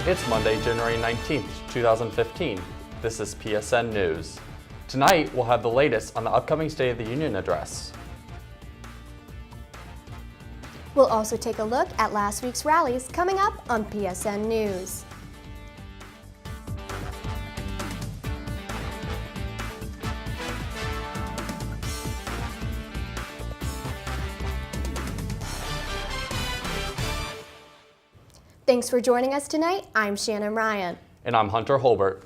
It's Monday, January 19th, 2015. This is PSN News. Tonight, we'll have the latest on the upcoming State of the Union address. We'll also take a look at last week's rallies coming up on PSN News. Thanks for joining us tonight. I'm Shannon Ryan. And I'm Hunter Holbert.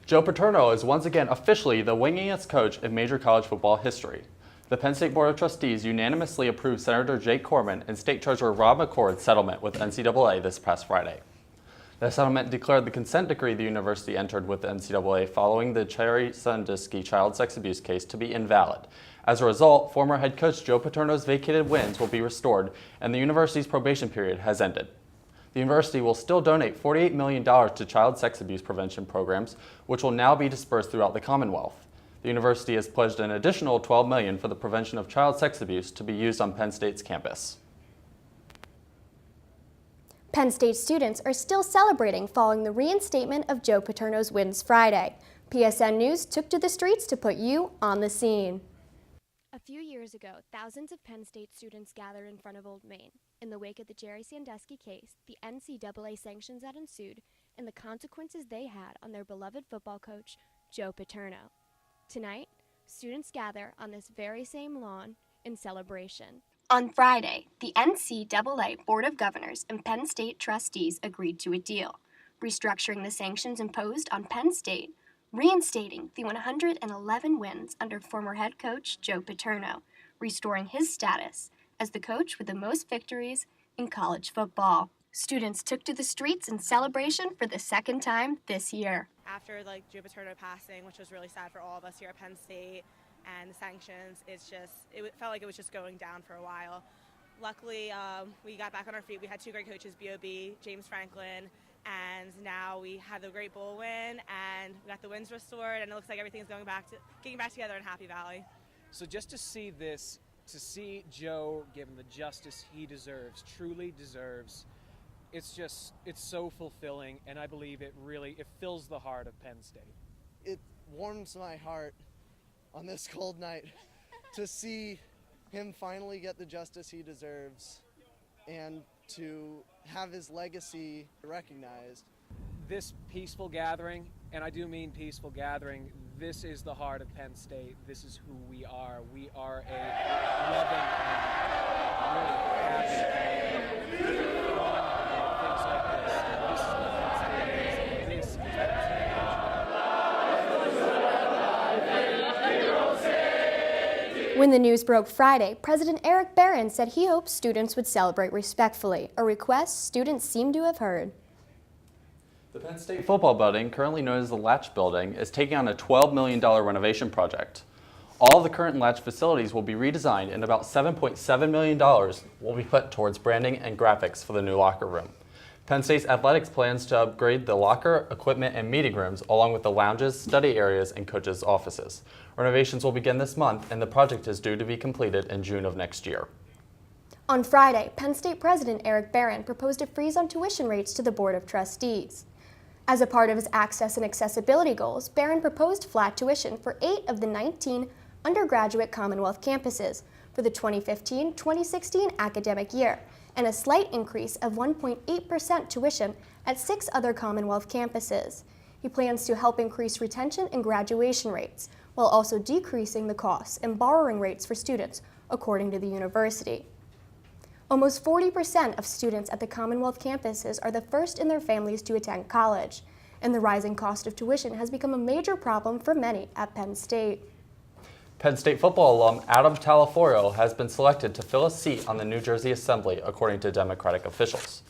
Joe Paterno is once again officially the winningest coach in major college football history. The Penn State Board of Trustees unanimously approved Senator Jake Corman and State Treasurer Rob McCord's settlement with NCAA this past Friday. The settlement declared the consent decree the university entered with the NCAA following the Cherry Sandusky child sex abuse case to be invalid. As a result, former head coach Joe Paterno's vacated wins will be restored and the university's probation period has ended. The university will still donate $48 million to child sex abuse prevention programs, which will now be dispersed throughout the Commonwealth. The university has pledged an additional $12 million for the prevention of child sex abuse to be used on Penn State's campus. Penn State students are still celebrating following the reinstatement of Joe Paterno's wins Friday. PSN News took to the streets to put you on the scene. A few years ago, thousands of Penn State students gathered in front of Old Main. In the wake of the Jerry Sandusky case, the NCAA sanctions that ensued, and the consequences they had on their beloved football coach, Joe Paterno. Tonight, students gather on this very same lawn in celebration. On Friday, the NCAA Board of Governors and Penn State trustees agreed to a deal, restructuring the sanctions imposed on Penn State, reinstating the 111 wins under former head coach Joe Paterno, restoring his status as the coach with the most victories in college football. Students took to the streets in celebration for the second time this year. After Joe Paterno passing, which was really sad for all of us here at Penn State, and the sanctions, it felt like it was just going down for a while. Luckily, we got back on our feet. We had two great coaches, B.O.B., James Franklin, and now we had the great bowl win, and we got the wins restored, and it looks like everything's getting back together in Happy Valley. So just to see this, to see Joe given the justice he deserves, truly deserves, it's so fulfilling, and I believe it fills the heart of Penn State. It warms my heart on this cold night to see him finally get the justice he deserves and to have his legacy recognized. This peaceful gathering, and I do mean peaceful gathering, this is the heart of Penn State. This is who we are. We are a loving and really happy community. Things like this. This is what Penn State is. This is Penn State. When the news broke Friday, President Eric Barron said he hopes students would celebrate respectfully, a request students seem to have heard. The Penn State football building, currently known as the Latch Building, is taking on a $12 million renovation project. All of the current Latch facilities will be redesigned and about $7.7 million will be put towards branding and graphics for the new locker room. Penn State's athletics plans to upgrade the locker, equipment, and meeting rooms along with the lounges, study areas, and coaches' offices. Renovations will begin this month and the project is due to be completed in June of next year. On Friday, Penn State President Eric Barron proposed a freeze on tuition rates to the Board of Trustees. As a part of his access and accessibility goals, Barron proposed flat tuition for 8 of the 19 undergraduate Commonwealth campuses for the 2015-2016 academic year, and a slight increase of 1.8% tuition at 6 other Commonwealth campuses. He plans to help increase retention and graduation rates, while also decreasing the costs and borrowing rates for students, according to the university. Almost 40% of students at the Commonwealth campuses are the first in their families to attend college, and the rising cost of tuition has become a major problem for many at Penn State. Penn State football alum Adam Talaforio has been selected to fill a seat on the New Jersey Assembly, according to Democratic officials.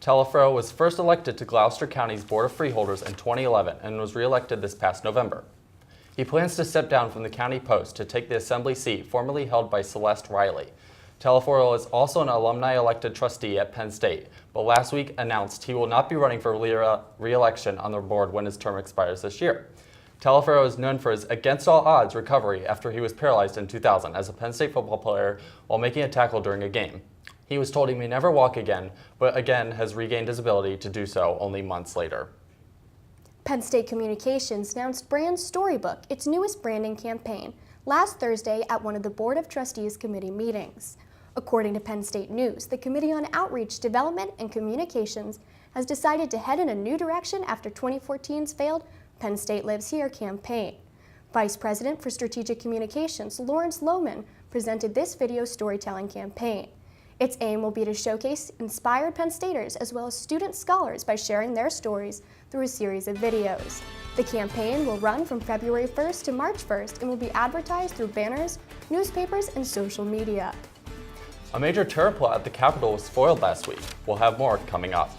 Talaforio was first elected to Gloucester County's Board of Freeholders in 2011 and was re-elected this past November. He plans to step down from the county post to take the Assembly seat formerly held by Celeste Riley. Talaforio is also an alumni elected trustee at Penn State, but last week announced he will not be running for re-election on the board when his term expires this year. Talaforio is known for his against-all-odds recovery after he was paralyzed in 2000 as a Penn State football player while making a tackle during a game. He was told he may never walk again, but again has regained his ability to do so only months later. Penn State Communications announced Brand Storybook, its newest branding campaign, last Thursday at one of the Board of Trustees committee meetings. According to Penn State News, the Committee on Outreach, Development, and Communications has decided to head in a new direction after 2014's failed Penn State Lives Here campaign. Vice President for Strategic Communications, Lawrence Lohman, presented this video storytelling campaign. Its aim will be to showcase inspired Penn Staters as well as student scholars by sharing their stories through a series of videos. The campaign will run from February 1st to March 1st and will be advertised through banners, newspapers, and social media. A major terror plot at the Capitol was foiled last week. We'll have more coming up.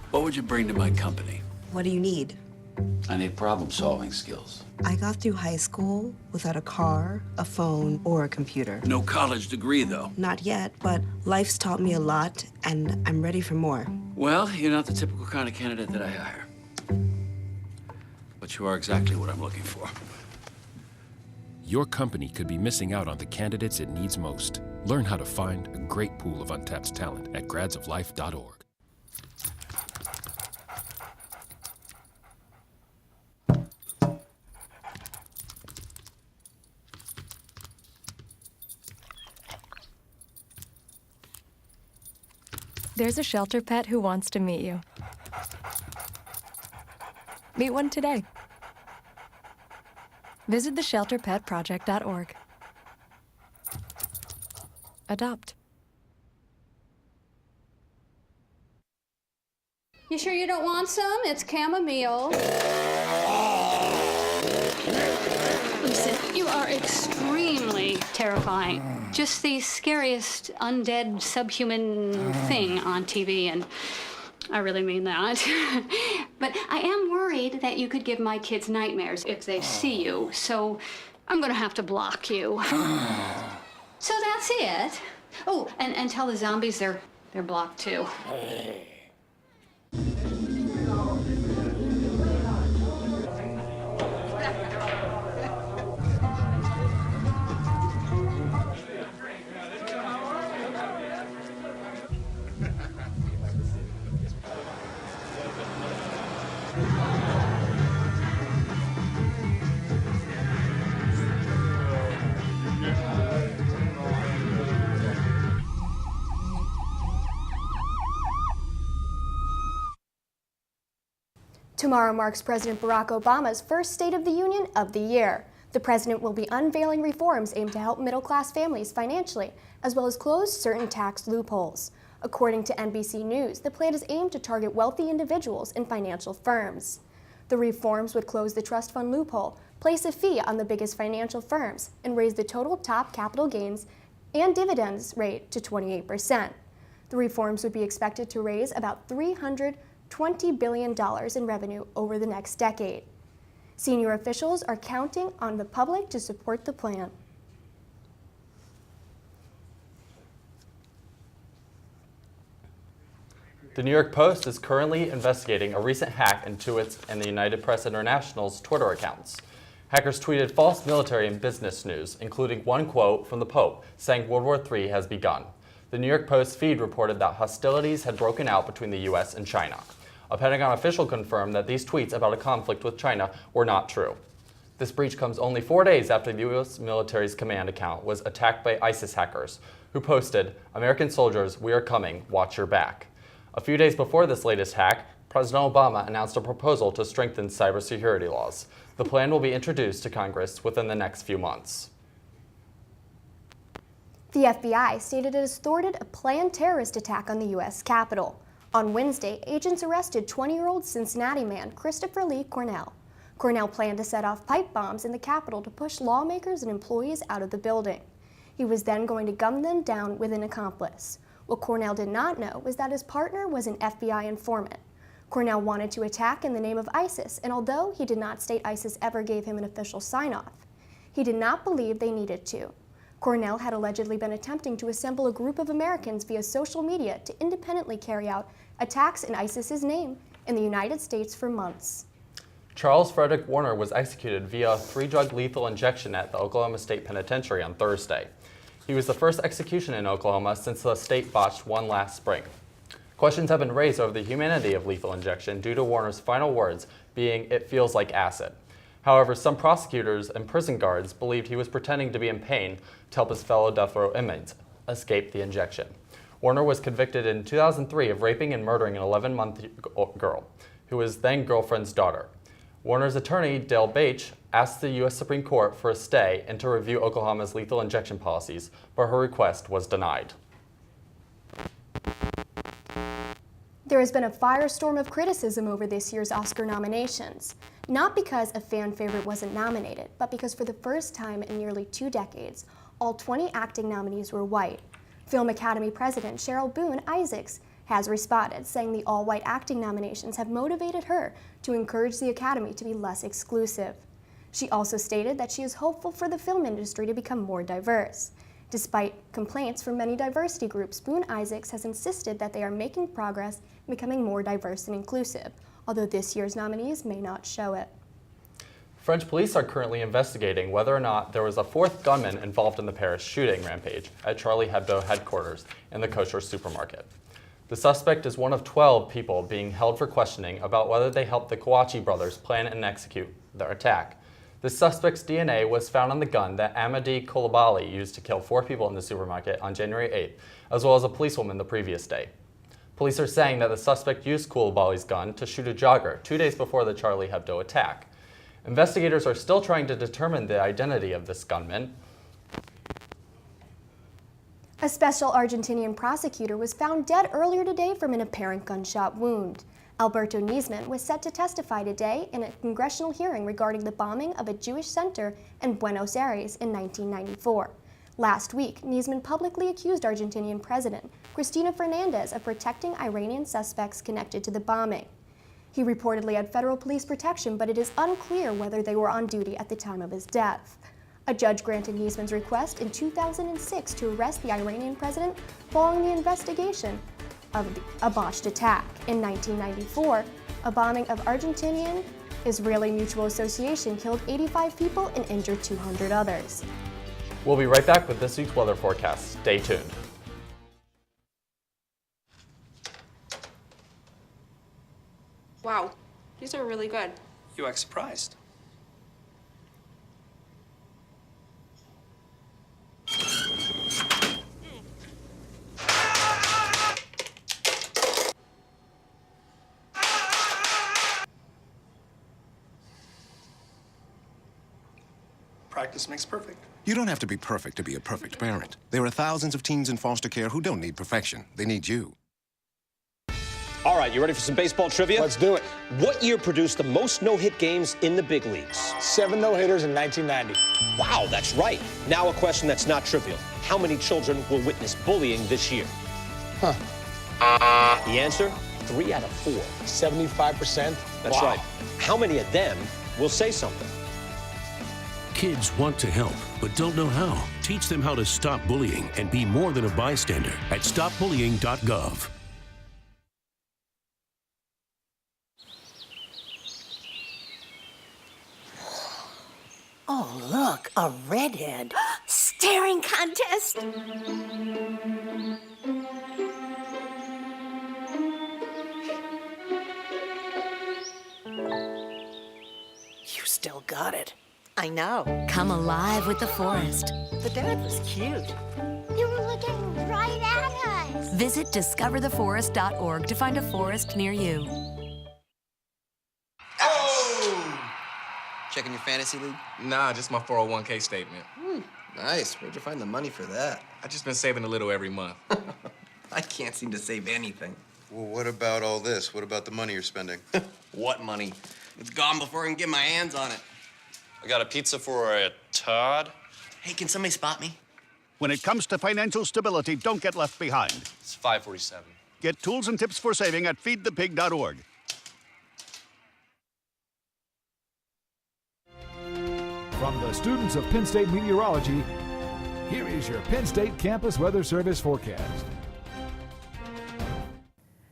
What would you bring to my company? What do you need? I need problem-solving skills. I got through high school without a car, a phone, or a computer. No college degree, though. Not yet, but life's taught me a lot, and I'm ready for more. Well, you're not the typical kind of candidate that I hire. But you are exactly what I'm looking for. Your company could be missing out on the candidates it needs most. Learn how to find a great pool of untapped talent at gradsoflife.org. There's a shelter pet who wants to meet you. Meet one today. Visit theshelterpetproject.org. Adopt. You sure you don't want some? It's chamomile. Listen, you are extremely terrifying. Just the scariest undead subhuman thing on TV, and I really mean that. But I am worried that you could give my kids nightmares if they see you, so I'm gonna have to block you. So that's it. Oh, and tell the zombies they're blocked too. Tomorrow marks President Barack Obama's first State of the Union of the year. The president will be unveiling reforms aimed to help middle-class families financially, as well as close certain tax loopholes. According to NBC News, the plan is aimed to target wealthy individuals and financial firms. The reforms would close the trust fund loophole, place a fee on the biggest financial firms, and raise the total top capital gains and dividends rate to 28%. The reforms would be expected to raise about $320 billion in revenue over the next decade. Senior officials are counting on the public to support the plan. The New York Post is currently investigating a recent hack into its and the United Press International's Twitter accounts. Hackers tweeted false military and business news, including one quote from the Pope saying World War III has begun. The New York Post feed reported that hostilities had broken out between the U.S. and China. A Pentagon official confirmed that these tweets about a conflict with China were not true. This breach comes only 4 days after the U.S. military's command account was attacked by ISIS hackers, who posted, "American soldiers, we are coming, watch your back." A few days before this latest hack, President Obama announced a proposal to strengthen cybersecurity laws. The plan will be introduced to Congress within the next few months. The FBI stated it has thwarted a planned terrorist attack on the U.S. Capitol. On Wednesday, agents arrested 20-year-old Cincinnati man Christopher Lee Cornell. Cornell planned to set off pipe bombs in the Capitol to push lawmakers and employees out of the building. He was then going to gun them down with an accomplice. What Cornell did not know was that his partner was an FBI informant. Cornell wanted to attack in the name of ISIS, and although he did not state ISIS ever gave him an official sign-off, he did not believe they needed to. Cornell had allegedly been attempting to assemble a group of Americans via social media to independently carry out attacks in ISIS's name in the United States for months. Charles Frederick Warner was executed via 3-drug lethal injection at the Oklahoma State Penitentiary on Thursday. He was the first execution in Oklahoma since the state botched one last spring. Questions have been raised over the humanity of lethal injection due to Warner's final words being, "It feels like acid." However, some prosecutors and prison guards believed he was pretending to be in pain to help his fellow death row inmates escape the injection. Warner was convicted in 2003 of raping and murdering an 11-month girl, who was then girlfriend's daughter. Warner's attorney, Dale Bache, asked the U.S. Supreme Court for a stay and to review Oklahoma's lethal injection policies, but her request was denied. There has been a firestorm of criticism over this year's Oscar nominations. Not because a fan favorite wasn't nominated, but because for the first time in nearly 2 decades, all 20 acting nominees were white. Film Academy President Cheryl Boone Isaacs has responded, saying the all-white acting nominations have motivated her to encourage the Academy to be less exclusive. She also stated that she is hopeful for the film industry to become more diverse. Despite complaints from many diversity groups, Boone Isaacs has insisted that they are making progress in becoming more diverse and inclusive, although this year's nominees may not show it. French police are currently investigating whether or not there was a 4th gunman involved in the Paris shooting rampage at Charlie Hebdo headquarters in the kosher supermarket. The suspect is one of 12 people being held for questioning about whether they helped the Kouachi brothers plan and execute their attack. The suspect's DNA was found on the gun that Amadi Coulibaly used to kill 4 people in the supermarket on January 8th, as well as a policewoman the previous day. Police are saying that the suspect used Coulibaly's gun to shoot a jogger 2 days before the Charlie Hebdo attack. Investigators are still trying to determine the identity of this gunman. A special Argentinian prosecutor was found dead earlier today from an apparent gunshot wound. Alberto Niesman was set to testify today in a congressional hearing regarding the bombing of a Jewish center in Buenos Aires in 1994. Last week, Niesman publicly accused Argentinian President Cristina Fernandez of protecting Iranian suspects connected to the bombing. He reportedly had federal police protection, but it is unclear whether they were on duty at the time of his death. A judge granted Niesman's request in 2006 to arrest the Iranian president following the investigation of a botched attack. In 1994, a bombing of Argentinian Israeli Mutual Association killed 85 people and injured 200 others. We'll be right back with this week's weather forecast. Stay tuned. Wow, these are really good. You act surprised. Practice makes perfect. You don't have to be perfect to be a perfect parent. There are thousands of teens in foster care who don't need perfection. They need you. All right, you ready for some baseball trivia? Let's do it. What year produced the most no-hit games in the big leagues? 7 no-hitters in 1990. Wow, that's right. Now a question that's not trivial. How many children will witness bullying this year? Huh. The answer? 3 out of 4. 75%? That's right. How many of them will say something? Kids want to help, but don't know how. Teach them how to stop bullying and be more than a bystander at stopbullying.gov. Oh, look, a redhead. Staring contest. You still got it. I know. Come alive with the forest. The dad was cute. You were looking right at us. Visit discovertheforest.org to find a forest near you. Checking your fantasy league? Nah, just my 401k statement. Nice. Where'd you find the money for that? I just been saving a little every month. I can't seem to save anything. Well, what about all this? What about the money you're spending? What money? It's gone before I can get my hands on it. I got a pizza for a Todd. Hey, can somebody spot me? When it comes to financial stability, don't get left behind. It's 547. Get tools and tips for saving at feedthepig.org. From the students of Penn State Meteorology, here is your Penn State Campus Weather Service forecast.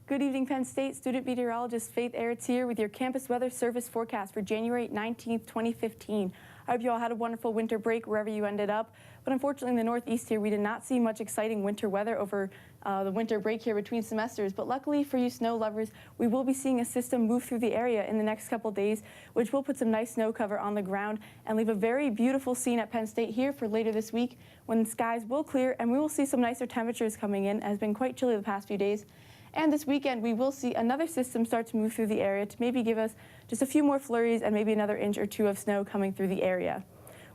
Good evening, Penn State. Student meteorologist Faith Aritz here with your Campus Weather Service forecast for January 19th, 2015. I hope you all had a wonderful winter break wherever you ended up. But unfortunately in the Northeast here, we did not see much exciting winter weather over the winter break here between semesters. But luckily for you snow lovers, we will be seeing a system move through the area in the next couple days, which will put some nice snow cover on the ground and leave a very beautiful scene at Penn State here for later this week when the skies will clear and we will see some nicer temperatures coming in. It has been quite chilly the past few days. And this weekend, we will see another system start to move through the area to maybe give us just a few more flurries and maybe another inch or two of snow coming through the area.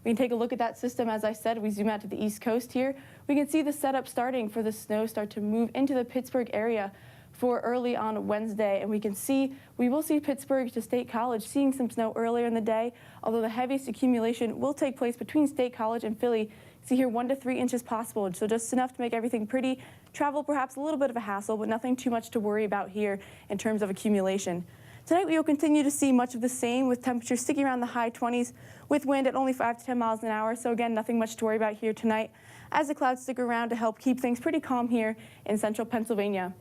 We can take a look at that system. As I said, we zoom out to the East Coast here. We can see the setup starting for the snow start to move into the Pittsburgh area for early on Wednesday. And we will see Pittsburgh to State College seeing some snow earlier in the day, although the heaviest accumulation will take place between State College and Philly. See here 1 to 3 inches possible, so just enough to make everything pretty. Travel perhaps a little bit of a hassle, but nothing too much to worry about here in terms of accumulation. Tonight we will continue to see much of the same with temperatures sticking around the high 20s with wind at only 5 to 10 miles an hour. So again, nothing much to worry about here tonight as the clouds stick around to help keep things pretty calm here in central Pennsylvania.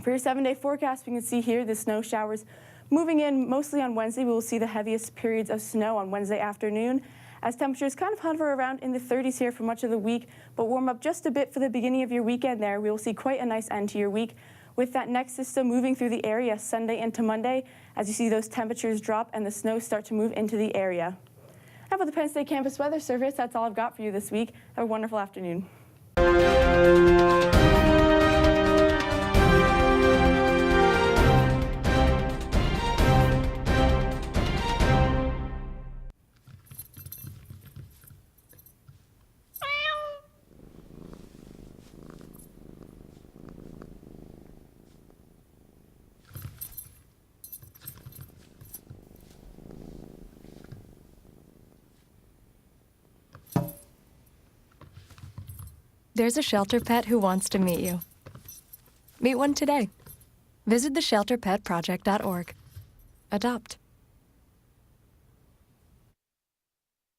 For your 7-day forecast, we can see here the snow showers moving in mostly on Wednesday. We will see the heaviest periods of snow on Wednesday afternoon, as temperatures kind of hover around in the 30s here for much of the week, but warm up just a bit for the beginning of your weekend there. We will see quite a nice end to your week with that next system moving through the area Sunday into Monday as you see those temperatures drop and the snow start to move into the area. Now for the Penn State Campus Weather Service, that's all I've got for you this week. Have a wonderful afternoon. There's a shelter pet who wants to meet you. Meet one today. Visit theshelterpetproject.org. Adopt.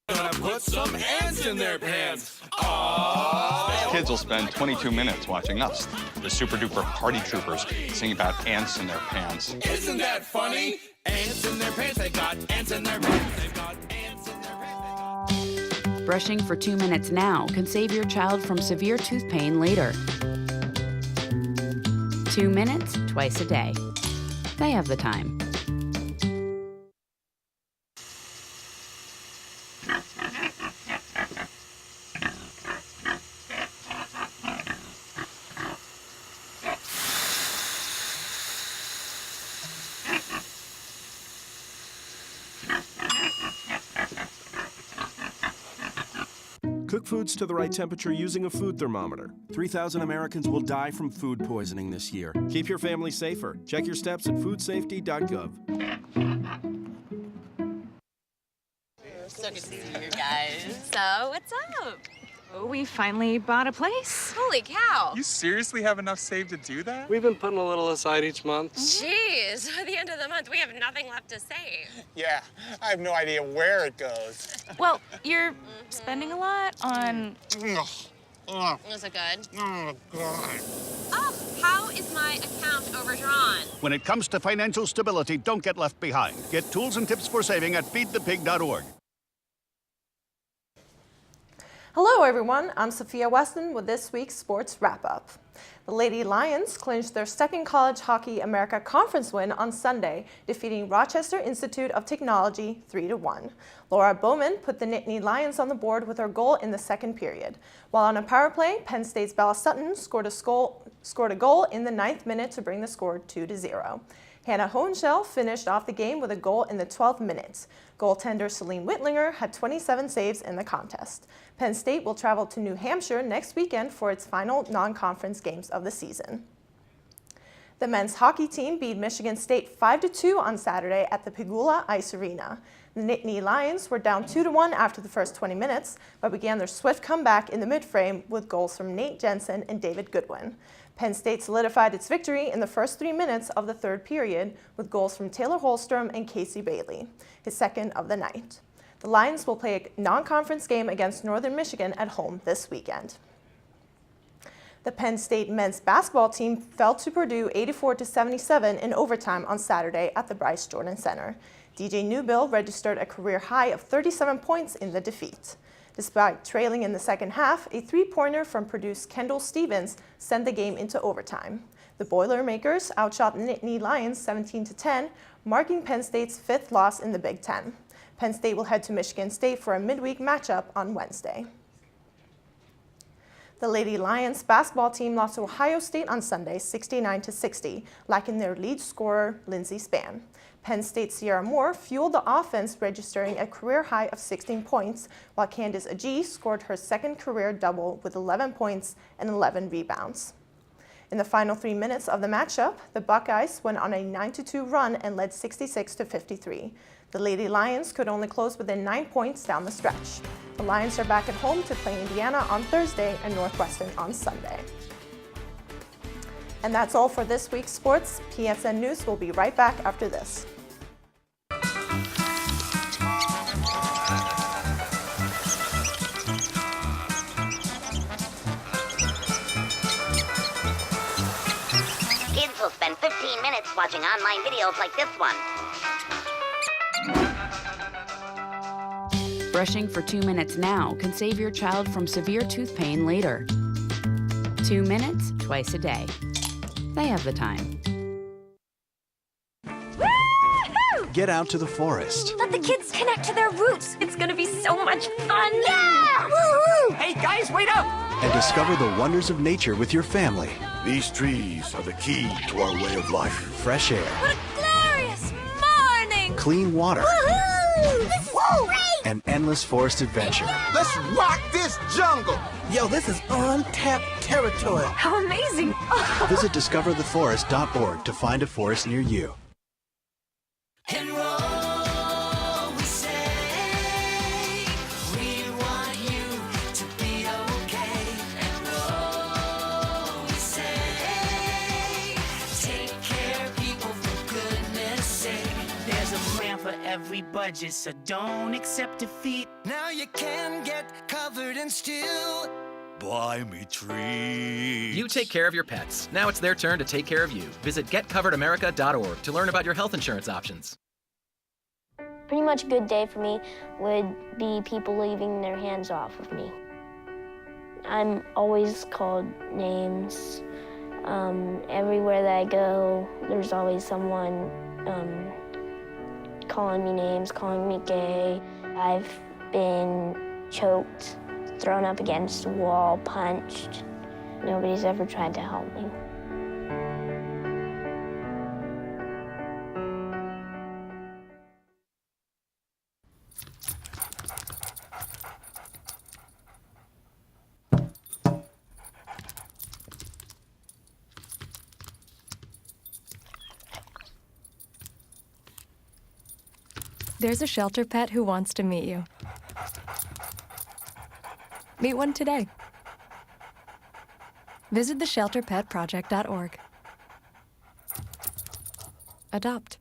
Gonna put some ants in their pants. Aww. Kids will spend 22 minutes watching us, the super duper party troopers, sing about ants in their pants. Isn't that funny? Ants in their pants, they got ants in their pants, they've got ants in their pants. Brushing for 2 minutes now can save your child from severe tooth pain later. 2 minutes, twice a day. They have the time. Cook foods to the right temperature using a food thermometer. 3,000 Americans will die from food poisoning this year. Keep your family safer. Check your steps at foodsafety.gov. So good to see you guys. So, what's up? Oh, we finally bought a place. Holy cow. You seriously have enough saved to do that? We've been putting a little aside each month. Jeez, at the end of the month, we have nothing left to save. Yeah, I have no idea where it goes. Well, you're spending a lot on... Is it good? Oh, God. Oh, how is my account overdrawn? When it comes to financial stability, don't get left behind. Get tools and tips for saving at feedthepig.org. Hello everyone, I'm Sophia Weston with this week's Sports Wrap-Up. The Lady Lions clinched their second College Hockey America Conference win on Sunday, defeating Rochester Institute of Technology 3-1. Laura Bowman put the Nittany Lions on the board with her goal in the second period. While on a power play, Penn State's Bella Sutton scored a goal in the 9th minute to bring the score 2-0. Hannah Hohenschel finished off the game with a goal in the 12th minute. Goaltender Celine Whitlinger had 27 saves in the contest. Penn State will travel to New Hampshire next weekend for its final non-conference games of the season. The men's hockey team beat Michigan State 5-2 on Saturday at the Pegula Ice Arena. The Nittany Lions were down 2-1 after the first 20 minutes, but began their swift comeback in the mid-frame with goals from Nate Jensen and David Goodwin. Penn State solidified its victory in the first 3 minutes of the third period with goals from Taylor Holstrom and Casey Bailey, his second of the night. The Lions will play a non-conference game against Northern Michigan at home this weekend. The Penn State men's basketball team fell to Purdue 84-77 in overtime on Saturday at the Bryce Jordan Center. DJ Newbill registered a career high of 37 points in the defeat. Despite trailing in the second half, a three-pointer from Purdue's Kendall Stevens sent the game into overtime. The Boilermakers outshot Nittany Lions 17-10, marking Penn State's 5th loss in the Big Ten. Penn State will head to Michigan State for a midweek matchup on Wednesday. The Lady Lions basketball team lost to Ohio State on Sunday 69-60, lacking their lead scorer, Lindsey Spann. Penn State's Sierra Moore fueled the offense, registering a career high of 16 points, while Candice Agee scored her second career double with 11 points and 11 rebounds. In the final 3 minutes of the matchup, the Buckeyes went on a 9-2 run and led 66-53. The Lady Lions could only close within 9 points down the stretch. The Lions are back at home to play Indiana on Thursday and Northwestern on Sunday. And that's all for this week's sports. PSN News will be right back after this. Kids will spend 15 minutes watching online videos like this one. Brushing for 2 minutes now can save your child from severe tooth pain later. 2 minutes twice a day. They have the time. Get out to the forest. Let the kids connect to their roots. It's gonna be so much fun. Yeah! Woo-hoo! Hey guys, wait up! And discover the wonders of nature with your family. These trees are the key to our way of life. Fresh air. What a glorious morning! Clean water. Woohoo! This is great! An endless forest adventure. Let's rock this jungle! Yo, this is untapped territory. How amazing! Visit discovertheforest.org to find a forest near you. Enroll, we say. We want you to be okay. Enroll, we say. Take care, people, for goodness sake. There's a plan for every budget, so don't accept defeat. Now you can get covered and still Buy me trees. You take care of your pets. Now it's their turn to take care of you. Visit getcoveredamerica.org to learn about your health insurance options. Pretty much a good day for me would be people leaving their hands off of me. I'm always called names. Everywhere that I go, there's always someone calling me names, calling me gay. I've been choked, thrown up against a wall, punched. Nobody's ever tried to help me. There's a shelter pet who wants to meet you. Meet one today. Visit theshelterpetproject.org. Adopt.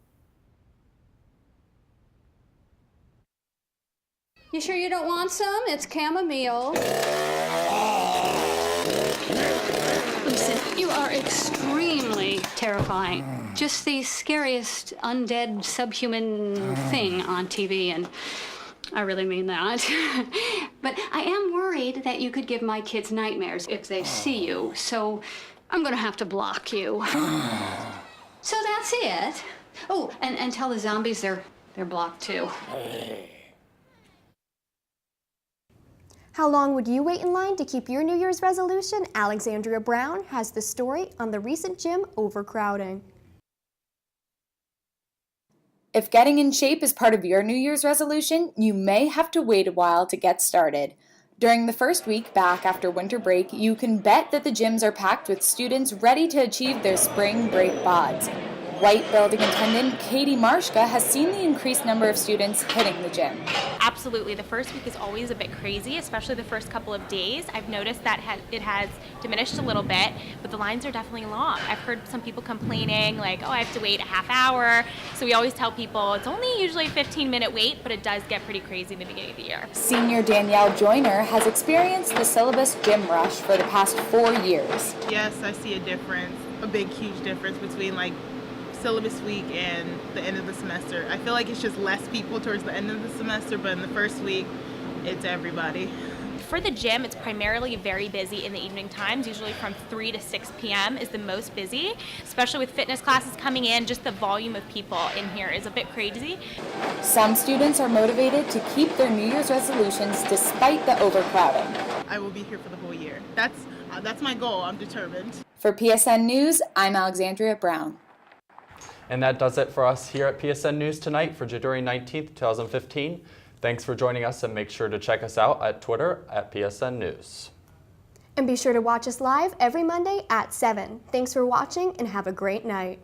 You sure you don't want some? It's chamomile. Listen, you are extremely terrifying. Just the scariest undead subhuman thing on TV, and I really mean that. But I am worried that you could give my kids nightmares if they see you, so I'm gonna have to block you. So that's it. Oh, and tell the zombies they're blocked too. How long would you wait in line to keep your New Year's resolution? Alexandria Brown has the story on the recent gym overcrowding. If getting in shape is part of your New Year's resolution, you may have to wait a while to get started. During the first week back after winter break, you can bet that the gyms are packed with students ready to achieve their spring break bods. White Building Attendant Katie Marshka has seen the increased number of students hitting the gym. Absolutely. The first week is always a bit crazy, especially the first couple of days. I've noticed that it has diminished a little bit, but the lines are definitely long. I've heard some people complaining like, oh, I have to wait a half hour. So we always tell people it's only usually a 15-minute wait, but it does get pretty crazy in the beginning of the year. Senior Danielle Joyner has experienced the syllabus gym rush for the past 4 years. Yes, I see a difference, a big, huge difference between like syllabus week and the end of the semester. I feel like it's just less people towards the end of the semester, but in the first week, it's everybody. For the gym, it's primarily very busy in the evening times, usually from 3 to 6 p.m. is the most busy, especially with fitness classes coming in. Just the volume of people in here is a bit crazy. Some students are motivated to keep their New Year's resolutions despite the overcrowding. I will be here for the whole year. That's my goal. I'm determined. For PSN News, I'm Alexandria Brown. And that does it for us here at PSN News tonight for January 19th, 2015. Thanks for joining us, and make sure to check us out at Twitter at PSN News. And be sure to watch us live every Monday at 7. Thanks for watching and have a great night.